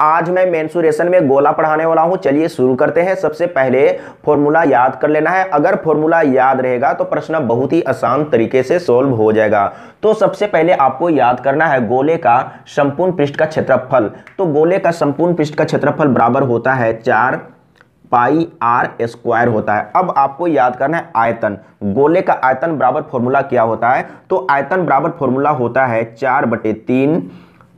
आज मैं मेंसुरेशन में गोला पढ़ाने वाला हूं। चलिए शुरू करते हैं। सबसे पहले फॉर्मूला याद कर लेना है। अगर फॉर्मूला याद रहेगा तो प्रश्न बहुत ही आसान तरीके से सॉल्व हो जाएगा। तो सबसे पहले आपको याद करना है गोले का संपूर्ण पृष्ठ का क्षेत्रफल। तो गोले का संपूर्ण पृष्ठ का क्षेत्रफल बराबर होता है 4 पाई आर स्क्वायर होता है। अब आपको याद करना है आयतन। गोले का आयतन बराबर फॉर्मूला क्या होता है? तो आयतन बराबर फॉर्मूला होता है 4/3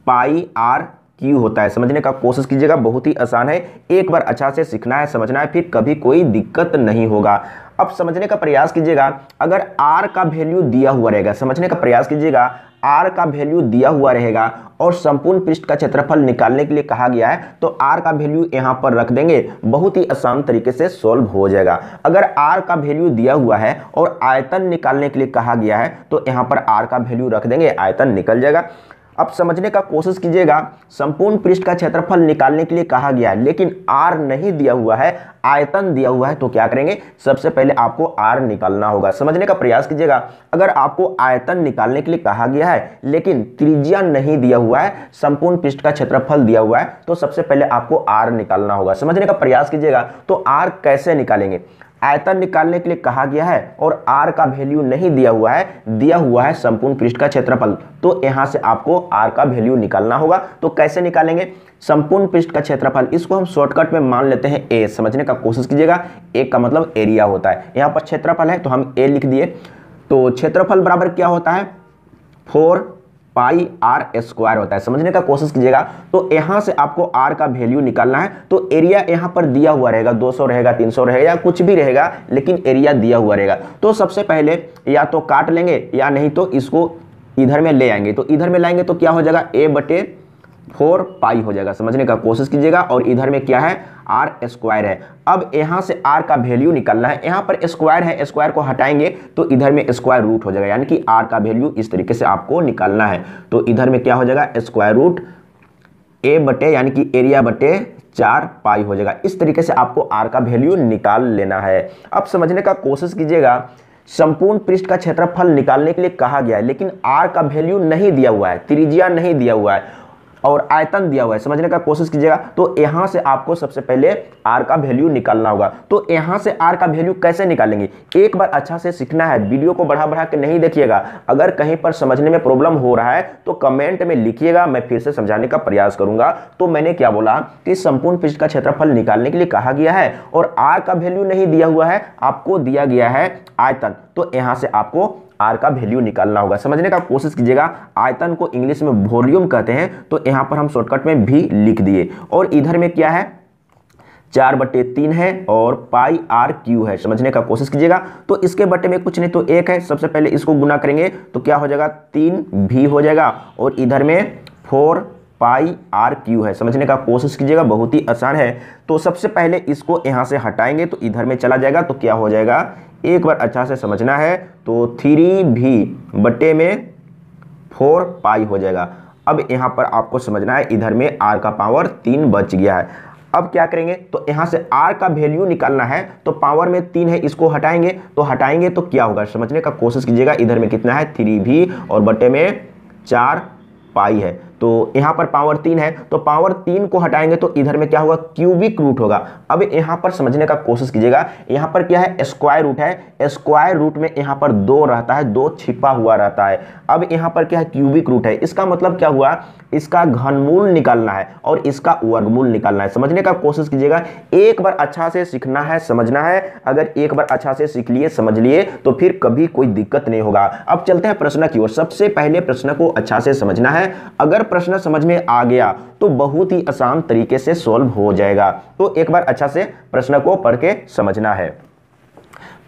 पाई आर क्यू होता है। समझने का कोशिश कीजिएगा, बहुत ही आसान है। एक बार अच्छा से सीखना है, समझना है, फिर कभी कोई दिक्कत नहीं होगा। अब समझने का प्रयास कीजिएगा। अगर r का वैल्यू दिया हुआ रहेगा, समझने का प्रयास कीजिएगा, r का वैल्यू दिया हुआ रहेगा और संपूर्ण पृष्ठ का क्षेत्रफल निकालने के लिए कहा गया है, तो r का वैल्यू यहां पर रख देंगे, बहुत ही आसान तरीके से सॉल्व हो जाएगा। अगर r का वैल्यू दिया हुआ है और आयतन निकालने के लिए कहा गया है, तो यहां पर r का वैल्यू रख देंगे, आयतन निकल जाएगा। अब समझने का कोशिश कीजिएगा, संपूर्ण पृष्ठ का क्षेत्रफल निकालने के लिए कहा गया है, लेकिन r नहीं दिया हुआ है, आयतन दिया हुआ है, तो क्या करेंगे? सबसे पहले आपको r निकालना होगा। समझने का प्रयास कीजिएगा। अगर आपको आयतन निकालने के लिए कहा गया है लेकिन त्रिज्या नहीं दिया हुआ है, संपूर्ण पृष्ठ का क्षेत्रफल दिया हुआ है, तो सबसे पहले आपको r निकालना होगा। समझने का प्रयास कीजिएगा। तो r कैसे निकालेंगे? आयतन निकालने के लिए कहा गया है और r का वैल्यू नहीं दिया हुआ है, दिया हुआ है संपूर्ण पृष्ठ का क्षेत्रफल, तो यहां से आपको r का वैल्यू निकालना होगा। तो कैसे निकालेंगे? संपूर्ण पृष्ठ का क्षेत्रफल, इसको हम शॉर्टकट में मान लेते हैं a। समझने का कोशिश कीजिएगा। a का मतलब एरिया होता है, यहां पर क्षेत्रफल है तो हम a लिख दिए। तो क्षेत्रफल बराबर क्या होता है? 4 पाई आर स्क्वायर होता है। समझने का कोशिश कीजिएगा। तो यहां से आपको r का वैल्यू निकालना है। तो एरिया यहां पर दिया हुआ रहेगा, 200 रहेगा, 300 रहेगा, या कुछ भी रहेगा, लेकिन एरिया दिया हुआ रहेगा। तो सबसे पहले या तो काट लेंगे या नहीं तो इसको इधर में ले आएंगे। तो इधर में लाएंगे तो क्या हो जाएगा? a/4 पाई हो जाएगा। समझने का कोशिश कीजिएगा। और इधर में क्या है? आर स्क्वायर है। अब यहां से r का वैल्यू निकालना है। यहां पर स्क्वायर है, स्क्वायर को हटाएंगे तो इधर में स्क्वायर रूट हो जाएगा, यानी कि r का वैल्यू इस तरीके से आपको निकालना है। तो इधर में क्या हो जाएगा? स्क्वायर रूट a बटे यानी कि एरिया बटे 4 पाई हो जाएगा। इस तरीके से आपको r का वैल्यू निकाल लेना है। अब समझने का कोशिश कीजिएगा, संपूर्ण पृष्ठ का क्षेत्रफल निकालने के लिए कहा गया है लेकिन r का वैल्यू नहीं दिया हुआ है, त्रिज्या नहीं दिया हुआ है और आयतन दिया हुआ है। समझने का कोशिश कीजिएगा। तो यहां से आपको सबसे पहले r का वैल्यू निकालना होगा। तो यहां से r का वैल्यू कैसे निकालेंगे? एक बार अच्छा से सीखना है, वीडियो को बढ़ा बढ़ा के नहीं देखिएगा। अगर कहीं पर समझने में प्रॉब्लम हो रहा है तो कमेंट में लिखिएगा, मैं फिर से समझाने का प्रयास करूंगा। तो मैंने क्या बोला कि संपूर्ण पृष्ठ का क्षेत्रफल निकालने के लिए कहा गया है और r का वैल्यू नहीं दिया हुआ है, आपको दिया गया है आयतन। तो यहां से आपको r का वैल्यू निकालना होगा। समझने का कोशिश कीजिएगा। आयतन को इंग्लिश में वॉल्यूम कहते हैं, तो यहां पर हम शॉर्टकट में भी लिख दिए। और इधर में क्या है? 4/3 है और पाई आर क्यू है। समझने का कोशिश कीजिएगा। तो इसके बटे में कुछ नहीं तो 1 है। सबसे पहले इसको गुना करेंगे तो क्या हो जाएगा? 3 भी हो जाएगा और इधर में 4 पाई आर क्यू है। समझने का कोशिश कीजिएगा, बहुत ही आसान है। तो सबसे पहले इसको यहां से हटाएंगे तो इधर में चला जाएगा, तो क्या हो जाएगा? एक बार अच्छा से समझना है। तो 3 बटे में 4 पाई हो जाएगा। अब यहां पर आपको समझना है, इधर में r का पावर 3 बच गया है। अब क्या करेंगे? तो यहां से r का वैल्यू निकालना है, तो पावर में 3 है, इसको हटाएंगे तो क्या होगा? समझने का कोशिश कीजिएगा। इधर में कितना है? 3 भी और बटे में 4 पाई है। तो यहां पर पावर 3 है, तो पावर 3 को हटाएंगे तो इधर में क्या होगा? क्यूबिक रूट होगा। अब यहां पर समझने का कोशिश कीजिएगा। यहां पर क्या है? स्क्वायर रूट है। स्क्वायर रूट में यहां पर 2 रहता है, 2 छिपा हुआ रहता है। अब यहां पर क्या है? क्यूबिक रूट है। इसका मतलब क्या हुआ? इसका घनमूल निकालना है और इसका वर्गमूल निकालना है। समझने का कोशिश कीजिएगा। एक बार अच्छा से सीखना है, समझना है। अगर एक बार अच्छा से सीख लिए, समझ लिए, तो फिर कभी कोई दिक्कत नहीं होगा। अब चलते हैं प्रश्न की ओर। सबसे पहले प्रश्न को अच्छा से समझना है। अगर प्रश्न समझ में आ गया तो बहुत ही आसान तरीके से सॉल्व हो जाएगा। तो एक बार अच्छा से प्रश्न को पढ़ के समझना है।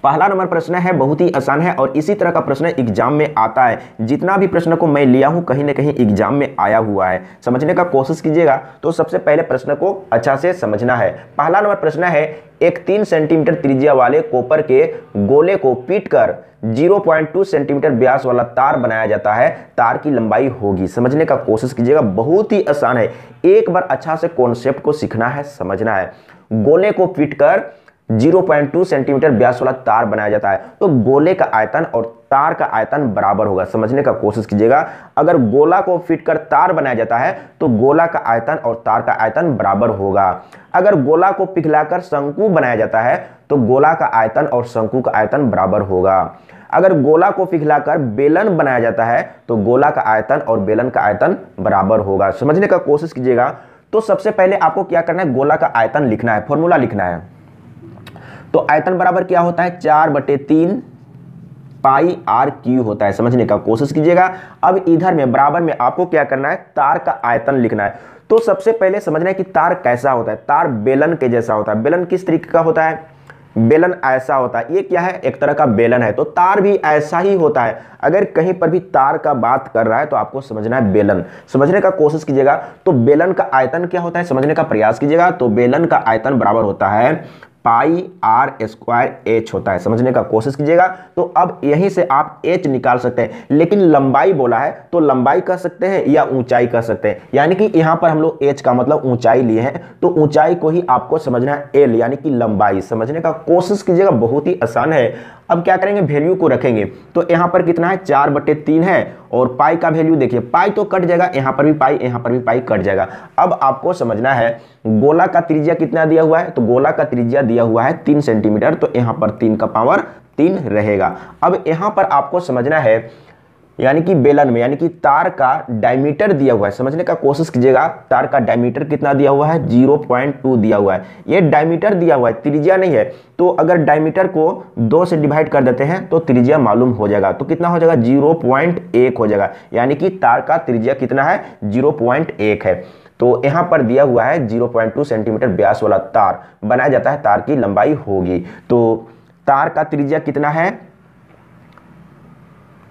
पहला नंबर प्रश्न है, बहुत ही आसान है और इसी तरह का प्रश्न एग्जाम में आता है। जितना भी प्रश्न को मैं लिया हूं कहीं ना कहीं एग्जाम में आया हुआ है। समझने का कोशिश कीजिएगा। तो सबसे पहले प्रश्न को अच्छा से समझना है। पहला नंबर प्रश्न है, एक 3 सेंटीमीटर त्रिज्या वाले कॉपर के गोले को पीटकर 0.2 सेंटीमीटर व्यास वाला तार बनाया जाता है, तार की लंबाई होगी। समझने का कोशिश कीजिएगा, बहुत ही आसान है। एक बार अच्छा से कॉन्सेप्ट को सीखना है, समझना है। गोले को पीटकर 0.2 सेंटीमीटर व्यास वाला तार बनाया जाता है, तो गोले का आयतन और तार का आयतन बराबर होगा। समझने का कोशिश कीजिएगा, अगर गोला को फिट कर तार बनाया जाता है तो गोला का आयतन और तार का आयतन बराबर होगा। अगर गोला को पिघलाकर शंकु बनाया जाता है तो गोला का आयतन और शंकु का आयतन बराबर होगा। अगर गोला को पिघलाकर बेलन बनाया जाता है तो गोला का आयतन और बेलन का आयतन बराबर होगा। समझने का कोशिश कीजिएगा। तो सबसे पहले आपको क्या करना है, गोला का आयतन लिखना है, फॉर्मूला लिखना है। तो आयतन बराबर क्या होता है, 4/3 पाई आर क्यू होता है। समझने का कोशिश कीजिएगा। अब इधर में बराबर में आपको क्या करना है, तार का आयतन लिखना है। तो सबसे पहले समझना है कि तार कैसा होता है। तार बेलन के जैसा होता है। बेलन किस तरीके का होता है, बेलन ऐसा होता है। ये क्या है, एक तरह का बेलन है, तो तार भी ऐसा ही होता है। अगर कहीं पर भी तार का बात कर रहा है तो आपको समझना है बेलन। समझने का कोशिश कीजिएगा। तो बेलन का आयतन क्या होता है, समझने का प्रयास कीजिएगा। तो बेलन का आयतन बराबर होता है पाई आर स्क्वायर एच होता है। समझने का कोशिश कीजिएगा। तो अब यहीं से आप एच निकाल सकते हैं, लेकिन लंबाई बोला है तो लंबाई कह सकते हैं या ऊंचाई कह सकते हैं। यानी कि यहां पर हम लोग एच का मतलब ऊंचाई लिए हैं, तो ऊंचाई को ही आपको समझना है एल, यानी कि लंबाई। समझने का कोशिश कीजिएगा, बहुत ही आसान है। अब क्या करेंगे, वैल्यू को रखेंगे। तो यहां पर कितना है, 4/3 है, और पाई का वैल्यू देखिए, पाई तो कट जाएगा, यहां पर भी पाई, यहां पर भी पाई कट जाएगा। अब आपको समझना है गोला का त्रिज्या कितना दिया हुआ है, तो गोला का त्रिज्या दिया हुआ है 3 सेंटीमीटर, तो यहां पर 3 का पावर 3 रहेगा। अब यहां पर आपको समझना है, यानी कि बेलन में, यानी कि तार का डायमीटर दिया हुआ है। समझने का कोशिश कीजिएगा, तार का डायमीटर कितना दिया हुआ है, 0.2 दिया हुआ है। ये डायमीटर दिया हुआ है, त्रिज्या नहीं है। तो अगर डायमीटर को 2 से डिवाइड कर देते हैं तो त्रिज्या मालूम हो जाएगा। तो कितना हो जाएगा, 0.1 हो जाएगा। यानी कि तार का त्रिज्या कितना है, 0.1 है। तो यहां पर दिया हुआ है 0.2 सेंटीमीटर व्यास वाला तार बनाया जाता है, तार की लंबाई होगी। तो तार का त्रिज्या कितना है,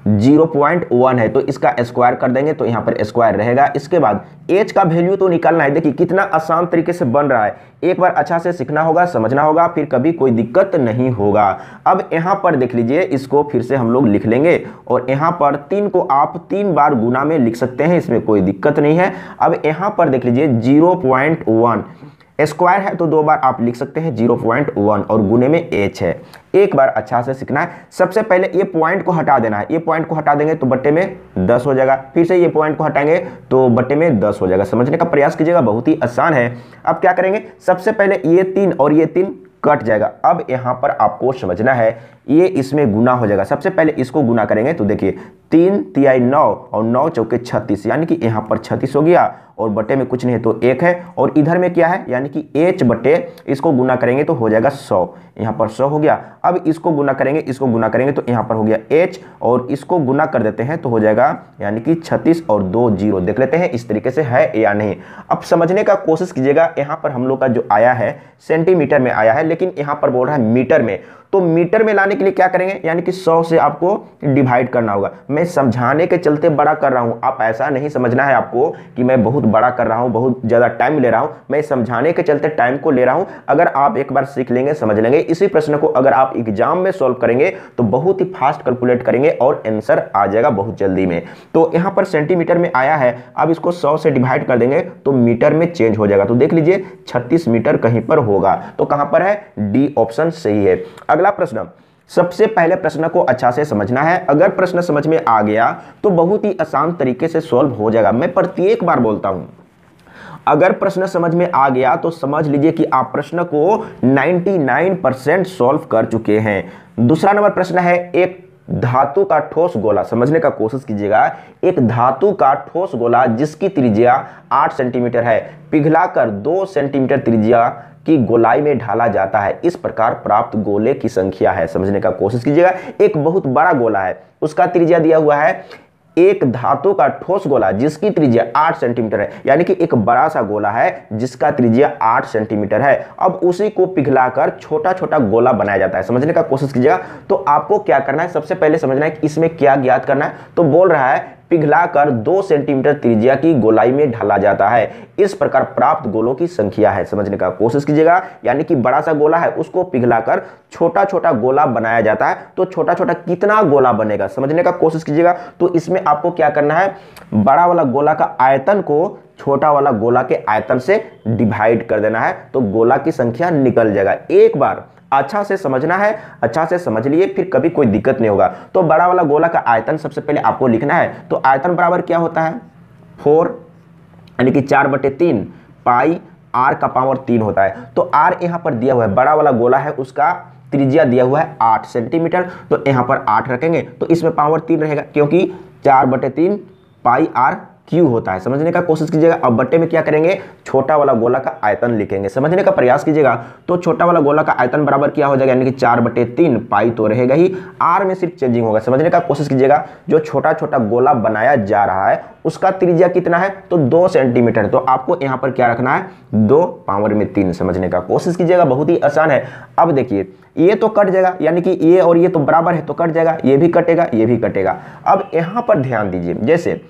0.1 है, तो इसका स्क्वायर कर देंगे तो यहां पर स्क्वायर रहेगा। इसके बाद एच का वैल्यू तो निकालना है। देखिए कितना आसान तरीके से बन रहा है, एक बार अच्छा से सीखना होगा, समझना होगा, फिर कभी कोई दिक्कत नहीं होगा। अब यहां पर देख लीजिए, इसको फिर से हम लोग लिख लेंगे, और यहां पर 3 को आप 3 बार गुना में लिख सकते हैं, इसमें कोई दिक्कत नहीं है। अब यहां पर देख लीजिए 0.1 स्क्वायर है तो 2 बार आप लिख सकते हैं 0.1, और गुने में एच है। एक बार अच्छा से सीखना है। सबसे पहले ये पॉइंट को हटा देना है, ये पॉइंट को हटा देंगे तो बट्टे में 10 हो जाएगा, फिर से ये पॉइंट को हटाएंगे तो बट्टे में 10 हो जाएगा। समझने का प्रयास कीजिएगा, बहुत ही आसान है। अब क्या करेंगे, सबसे पहले ये 3 और ये 3 कट जाएगा। अब यहां पर आपको समझना है, ये इसमें गुना हो जाएगा। सबसे पहले इसको गुना करेंगे तो देखिए 3 तिहाई 9 और 9 चौके 36, यानी कि यहां पर 36 हो गया, और बटे में कुछ नहीं है तो 1 है, और इधर में क्या है, यानी कि एच बटे, इसको गुना करेंगे तो हो जाएगा 100, यहां पर 100 हो गया। अब इसको गुना करेंगे, इसको गुना करेंगे तो यहां पर हो गया एच, और इसको गुना कर देते हैं तो हो जाएगा यानी कि 36 और 2 0। देख लेते हैं इस तरीके से है या नहीं। अब समझने का कोशिश कीजिएगा, यहां पर हम लोग का जो आया है सेंटीमीटर में आया है, लेकिन यहां पर बोल रहा है मीटर में। तो मीटर में लाने के लिए क्या करेंगे, यानी कि 100 से आपको डिवाइड करना होगा। मैं समझाने के चलते बड़ा कर रहा हूं, आप ऐसा नहीं समझना है आपको कि मैं बहुत बड़ा कर रहा हूं, बहुत ज़्यादा टाइम ले रहा हूं। मैं समझाने के चलते टाइम को ले रहा हूं। अगर आप एक बार सीख लेंगे, समझ लेंगे, इसी प्रश्न को अगर आप एग्जाम में सॉल्व करेंगे तो बहुत ही फास्ट कैलकुलेट करेंगे और आंसर आ जाएगा बहुत जल्दी में। तो यहाँ पर सेंटीमीटर में आया है, अब इसको 100 से डिवाइड कर देंगे तो मीटर में चेंज हो जाएगा। तो देख लीजिए 36 मीटर कहीं पर होगा, तो कहां पर है, डी ऑप्शन सही है। अगला प्रश्न, सबसे पहले प्रश्न को अच्छा से समझना है। अगर प्रश्न समझ में आ गया तो बहुत ही आसान तरीके से सॉल्व हो जाएगा। मैं प्रत्येक बार बोलता हूं, अगर प्रश्न समझ में आ गया तो समझ लीजिए कि आप प्रश्न को 99% सॉल्व कर चुके हैं। दूसरा नंबर प्रश्न है, एक धातु का ठोस गोला, समझने का कोशिश कीजिएगा। एक धातु का ठोस गोला जिसकी त्रिज्या 8 सेंटीमीटर है, पिघलाकर 2 सेंटीमीटर त्रिज्या की गोलाई में ढाला जाता है, इस प्रकार प्राप्त गोले की संख्या है। समझने का कोशिश कीजिएगा। एक बहुत बड़ा गोला है, उसका त्रिज्या दिया हुआ है, एक धातु का ठोस गोला जिसकी त्रिज्या 8 सेंटीमीटर है, यानी कि एक बड़ा सा गोला है जिसका त्रिज्या 8 सेंटीमीटर है। अब उसी को पिघलाकर छोटा छोटा गोला बनाया जाता है। समझने का कोशिश कीजिएगा। तो आपको क्या करना है, सबसे पहले समझना है कि इसमें क्या ज्ञात करना है। तो बोल रहा है पिघलाकर 2 सेंटीमीटर त्रिज्या की गोलाई में ढाला जाता है, इस प्रकार प्राप्त गोलों की संख्या है। समझने का कोशिश कीजिएगा। यानी कि बड़ा सा गोला है, उसको पिघलाकर छोटा छोटा गोला बनाया जाता है, तो छोटा छोटा कितना गोला बनेगा, समझने का कोशिश कीजिएगा। तो इसमें आपको क्या करना है, बड़ा वाला गोला का आयतन को छोटा वाला गोला के आयतन से डिवाइड कर देना है, तो गोला की संख्या निकल जाएगा। एक बार अच्छा से समझना है, अच्छा से समझ लिए, फिर कभी कोई दिक्कत नहीं होगा। तो बड़ा वाला गोला का आयतन सबसे पहले आपको लिखना है। तो आयतन बराबर क्या होता है 4 यानी कि 4/3 पाई r का पावर 3 होता है। तो r यहाँ पर दिया हुआ है, बड़ा वाला गोला है उसका त्रिज्या दिया हुआ है 8 सेंटीमीटर, तो यहाँ पर 8 रखेंगे तो इसमें पावर 3 रहेगा, क्योंकि 4/3 पाई r क्यू होता है। समझने का कोशिश कीजिएगा। अब बट्टे में क्या करेंगे, छोटा वाला गोला का आयतन लिखेंगे, समझने का प्रयास कीजिएगा। तो छोटा वाला गोला का आयतन बराबर क्या हो जाएगा, यानी कि 4/3 पाई तो रहेगा ही, r में सिर्फ चेंजिंग होगा। समझने का कोशिश कीजिएगा। जो छोटा छोटा गोला बनाया जा रहा है उसका त्रिज्या कितना है, तो 2 सेंटीमीटर। तो आपको यहाँ पर क्या रखना है, 2 पावर में 3। समझने का कोशिश कीजिएगा, बहुत ही आसान है। अब देखिए ये तो कट जाएगा, यानी कि ये और ये तो बराबर है तो कट जाएगा, ये भी कटेगा, ये भी कटेगा। अब यहाँ पर ध्यान दीजिए, जैसे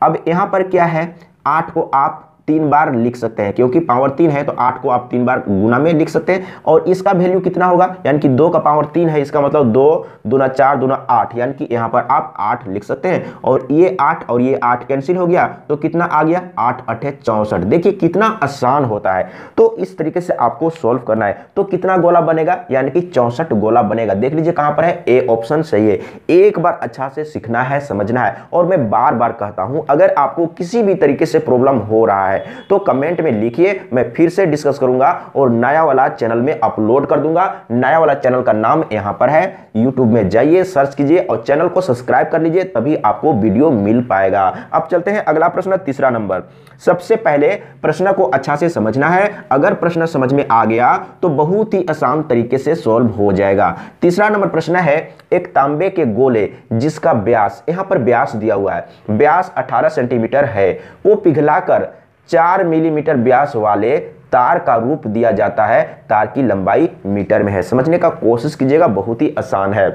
अब यहाँ पर क्या है, 8 को आप 3 बार लिख सकते हैं, क्योंकि पावर 3 है तो 8 को आप 3 बार गुना में लिख सकते हैं। और इसका वैल्यू कितना होगा, यानी कि 2 का पावर 3 है, इसका मतलब 2 दूना 4 दूना 8, यानी कि यहाँ पर आप 8 लिख सकते हैं। और ये 8 और ये 8 कैंसिल हो गया तो कितना आ गया, 8 8 64। देखिए कितना आसान होता है। तो इस तरीके से आपको सॉल्व करना है। तो कितना गोला बनेगा, यानी कि 64 गोला बनेगा। देख लीजिए कहाँ पर है, ए ऑप्शन सही है। एक बार अच्छा से सीखना है, समझना है। और मैं बार बार कहता हूं, अगर आपको किसी भी तरीके से प्रॉब्लम हो रहा है तो कमेंट में लिखिए, मैं फिर से डिस्कस करूंगा और नया वाला चैनल में अपलोड कर दूंगा। नया वाला चैनल का नाम यहां पर है, यूट्यूब में जाइए, सर्च कीजिए और चैनल को सब्सक्राइब कर लीजिए, तभी आपको वीडियो मिल पाएगा। अब चलते हैं अगला प्रश्न, तीसरा नंबर। सबसे पहले प्रश्न को अच्छा से समझना है। अगर प्रश्न समझ में आ गया तो बहुत ही आसान तरीके से सॉल्व हो जाएगा। तीसरा नंबर प्रश्न है, एक तांबे के गोले जिसका व्यास, यहां पर व्यास दिया हुआ है, व्यास 18 सेंटीमीटर है, वो पिघलाकर 4 मिलीमीटर व्यास वाले तार का रूप दिया जाता है। तार की लंबाई मीटर में है। समझने का कोशिश कीजिएगा, बहुत ही आसान है।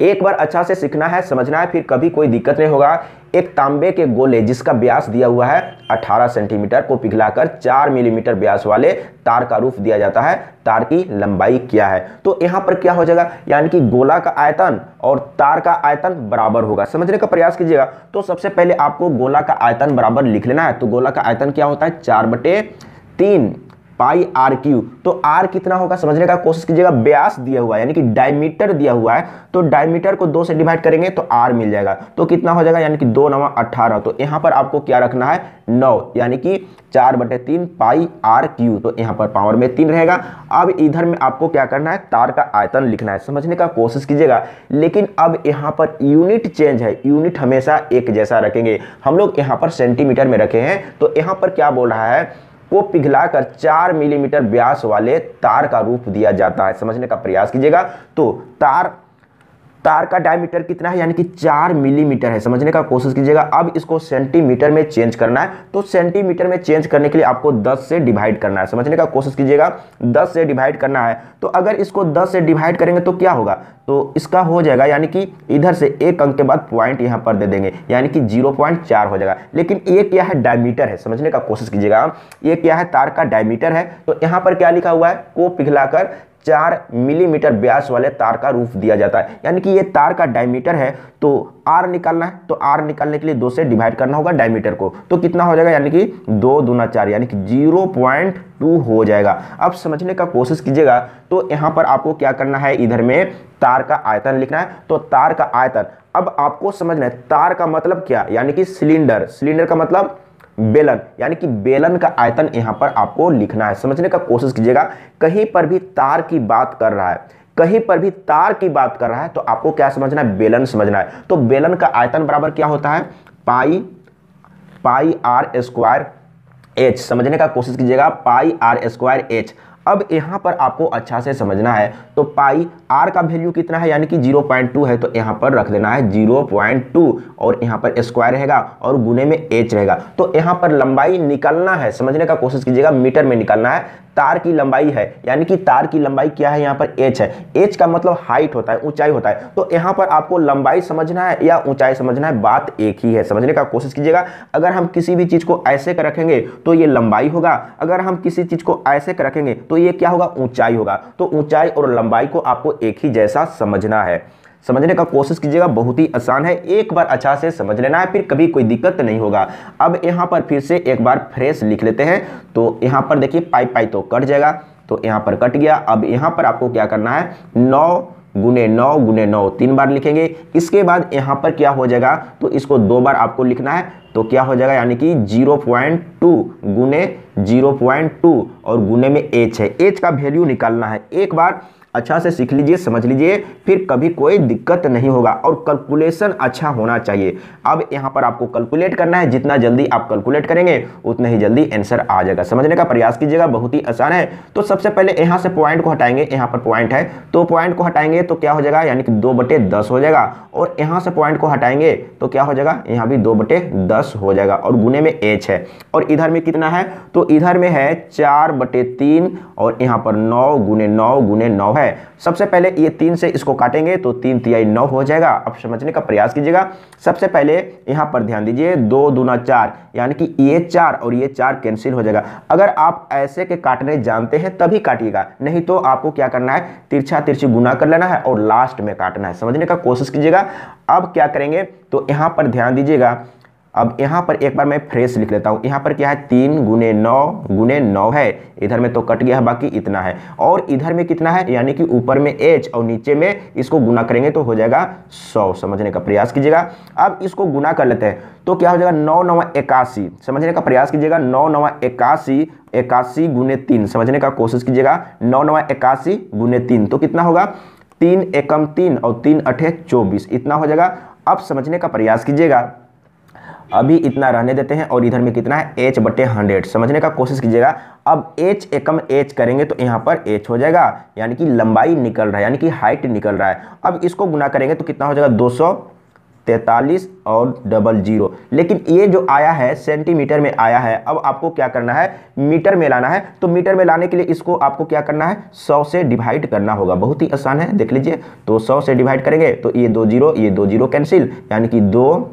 एक बार अच्छा से सीखना है, समझना है, फिर कभी कोई दिक्कत नहीं होगा। एक तांबे के गोले जिसका व्यास दिया हुआ है 18 सेंटीमीटर को पिघलाकर 4 मिलीमीटर व्यास वाले तार का रूप दिया जाता है। तार की लंबाई क्या है, तो यहां पर क्या हो जाएगा, यानी कि गोला का आयतन और तार का आयतन बराबर होगा। समझने का प्रयास कीजिएगा। तो सबसे पहले आपको गोला का आयतन बराबर लिख लेना है। तो गोला का आयतन क्या होता है, 4/3 पाई r क्यू। तो r कितना होगा, समझने का कोशिश कीजिएगा। व्यास दिया हुआ है, यानी कि डायमीटर दिया हुआ है, तो डायमीटर को 2 से डिवाइड करेंगे तो r मिल जाएगा। तो कितना हो जाएगा, यानी कि 2 9 18। तो यहाँ पर आपको क्या रखना है, 9, यानी कि 4/3 पाई r क्यू। तो यहाँ पर पावर में 3 रहेगा। अब इधर में आपको क्या करना है, तार का आयतन लिखना है। समझने का कोशिश कीजिएगा। लेकिन अब यहाँ पर यूनिट चेंज है, यूनिट हमेशा एक जैसा रखेंगे। हम लोग यहाँ पर सेंटीमीटर में रखे हैं, तो यहाँ पर क्या बोल रहा है, को पिघलाकर 4 मिलीमीटर व्यास वाले तार का रूप दिया जाता है। समझने का प्रयास कीजिएगा। तो तार का डायमीटर कितना है, यानी कि 4 मिलीमीटर है। समझने का कोशिश कीजिएगा। अब इसको सेंटीमीटर में चेंज करना है। तो सेंटीमीटर में चेंज करने के लिए आपको 10 से डिवाइड करना है। समझने का कोशिश कीजिएगा, 10 से डिवाइड करना है। तो अगर इसको 10 से डिवाइड करेंगे तो क्या होगा, तो इसका हो जाएगा, यानी कि इधर से एक अंक के बाद पॉइंट यहां पर दे देंगे, यानी कि 0.4 हो जाएगा। लेकिन ये क्या है, डायमीटर है। समझने का कोशिश कीजिएगा। ये क्या है, तार का डायमीटर है। तो यहां पर क्या लिखा हुआ है, को पिघलाकर 4 मिलीमीटर व्यास वाले तार का रूप दिया जाता है, यानी कि ये तार का डायमीटर है। तो r निकालना है, तो r निकालने के लिए 2 से डिवाइड करना होगा डायमीटर को। तो कितना हो जाएगा, यानी कि 2 दूना 4, यानी कि 0.2 हो जाएगा। अब समझने का कोशिश कीजिएगा। तो यहाँ पर आपको क्या करना है, इधर में तार का आयतन लिखना है। तो तार का आयतन, अब आपको समझना है तार का मतलब क्या, यानी कि सिलेंडर, सिलेंडर का मतलब बेलन, यानी कि बेलन का आयतन यहां पर आपको लिखना है। समझने का कोशिश कीजिएगा। कहीं पर भी तार की बात कर रहा है, कहीं पर भी तार की बात कर रहा है, तो आपको क्या समझना है, बेलन समझना है। तो बेलन का आयतन बराबर क्या होता है, पाई r स्क्वायर h। समझने का कोशिश कीजिएगा, पाई r स्क्वायर h। अब यहां पर आपको अच्छा से समझना है। तो पाई r का वैल्यू कितना है, यानी कि 0.2 है, तो यहां पर रख देना है 0.2 और यहां पर स्क्वायर रहेगा और गुने में h रहेगा। तो यहां पर लंबाई निकालना है। समझने का कोशिश कीजिएगा, मीटर में निकालना है। तार की लंबाई है, यानी कि तार की लंबाई क्या है, यहाँ पर h है। h का मतलब हाइट होता है, ऊंचाई होता है। तो यहाँ पर आपको लंबाई समझना है या ऊंचाई समझना है, बात एक ही है। समझने का कोशिश कीजिएगा। अगर हम किसी भी चीज को ऐसे कर रखेंगे तो ये लंबाई होगा, अगर हम किसी चीज को ऐसे कर रखेंगे तो ये क्या होगा, ऊंचाई होगा। तो ऊंचाई और लंबाई को आपको एक ही जैसा समझना है। समझने का कोशिश कीजिएगा, बहुत ही आसान है। एक बार अच्छा से समझ लेना है, फिर कभी कोई दिक्कत नहीं होगा। अब यहाँ पर फिर से एक बार फ्रेश लिख लेते हैं। तो यहाँ पर देखिए पाई पाई तो कट जाएगा, तो यहाँ पर कट गया। अब यहाँ पर आपको क्या करना है, 9 गुने 9 गुने 9 3 बार लिखेंगे। इसके बाद यहाँ पर क्या हो जाएगा, तो इसको 2 बार आपको लिखना है, तो क्या हो जाएगा, यानी कि 0.2 गुने 0.2 और गुने में h है, h का वैल्यू निकालना है। एक बार अच्छा से सीख लीजिए, समझ लीजिए, फिर कभी कोई दिक्कत नहीं होगा और कैलकुलेशन अच्छा होना चाहिए। अब यहाँ पर आपको कैलकुलेट करना है, जितना जल्दी आप कैलकुलेट करेंगे उतना ही जल्दी आंसर आ जाएगा। समझने का प्रयास कीजिएगा, बहुत ही आसान है। तो सबसे पहले यहाँ से पॉइंट को हटाएंगे, यहाँ पर पॉइंट है तो पॉइंट को हटाएंगे तो क्या हो जाएगा, यानी कि 2/10 हो जाएगा। और यहाँ से पॉइंट को हटाएंगे तो क्या हो जाएगा, यहाँ भी 2/10 हो जाएगा और गुने में h है। और इधर में कितना है, तो इधर में है 4/3 और यहाँ पर 9 गुने 9 गुने 9 है। सबसे पहले ये 3 से इसको काटेंगे तो 3 तिहाई 9 हो जाएगा। अब समझने का प्रयास कीजिएगा। सबसे पहले यहाँ पर ध्यान दीजिए, 2 दूना 4, यानी कि ये 4 और ये 4 कैंसिल हो जाएगा। अगर आप ऐसे के काटने जानते हैं तभी काटिएगा, नहीं तो आपको क्या करना है, तिरछा तिरछी गुना कर लेना है और लास्ट में काटना है। समझने का कोशिश कीजिएगा। अब क्या करेंगे, तो यहाँ पर ध्यान दीजिएगा। अब यहाँ पर एक बार मैं फ्रेश लिख लेता हूँ। यहाँ पर क्या है, 3 गुने 9 गुने 9 है, इधर में तो कट गया है, बाकी इतना है। और इधर में कितना है, यानी कि ऊपर में h और नीचे में इसको गुना करेंगे तो हो जाएगा 100। समझने का प्रयास कीजिएगा। अब इसको गुना कर लेते हैं तो क्या हो जाएगा, 9 9 81। समझने का प्रयास कीजिएगा, 9 9 81, 81 गुने 3। समझने का कोशिश कीजिएगा, 9 9 81 गुने 3 तो कितना होगा, 3 एकम 3 और 3 अठे 24, इतना हो जाएगा। अब समझने का प्रयास कीजिएगा, अभी इतना रहने देते हैं और इधर में कितना है, h/100। समझने का कोशिश कीजिएगा। अब h एकम h करेंगे तो यहाँ पर h हो जाएगा, यानी कि लंबाई निकल रहा है, यानी कि हाइट निकल रहा है। अब इसको गुना करेंगे तो कितना हो जाएगा, 243 और 00। लेकिन ये जो आया है सेंटीमीटर में आया है। अब आपको क्या करना है, मीटर में लाना है। तो मीटर में लाने के लिए इसको आपको क्या करना है, 100 से डिवाइड करना होगा। बहुत ही आसान है, देख लीजिए। तो 100 से डिवाइड करेंगे तो ये 2 0, ये 2 0 कैंसिल, यानी कि 2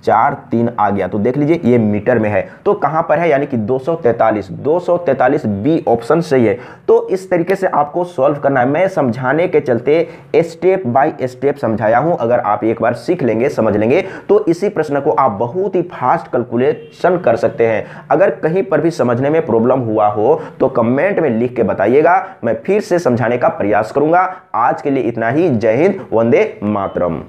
4 3 आ गया। तो देख लीजिए ये मीटर में है, तो कहां पर है, यानी कि 243। 243 बी ऑप्शन सही है। तो इस तरीके से आपको सॉल्व करना है। मैं समझाने के चलते स्टेप बाय स्टेप समझाया हूं। अगर आप एक बार सीख लेंगे, समझ लेंगे, तो इसी प्रश्न को आप बहुत ही फास्ट कैलकुलेशन कर सकते हैं। अगर कहीं पर भी समझने में प्रॉब्लम हुआ हो तो कमेंट में लिख के बताइएगा, मैं फिर से समझाने का प्रयास करूंगा। आज के लिए इतना ही। जय हिंद, वंदे मातरम।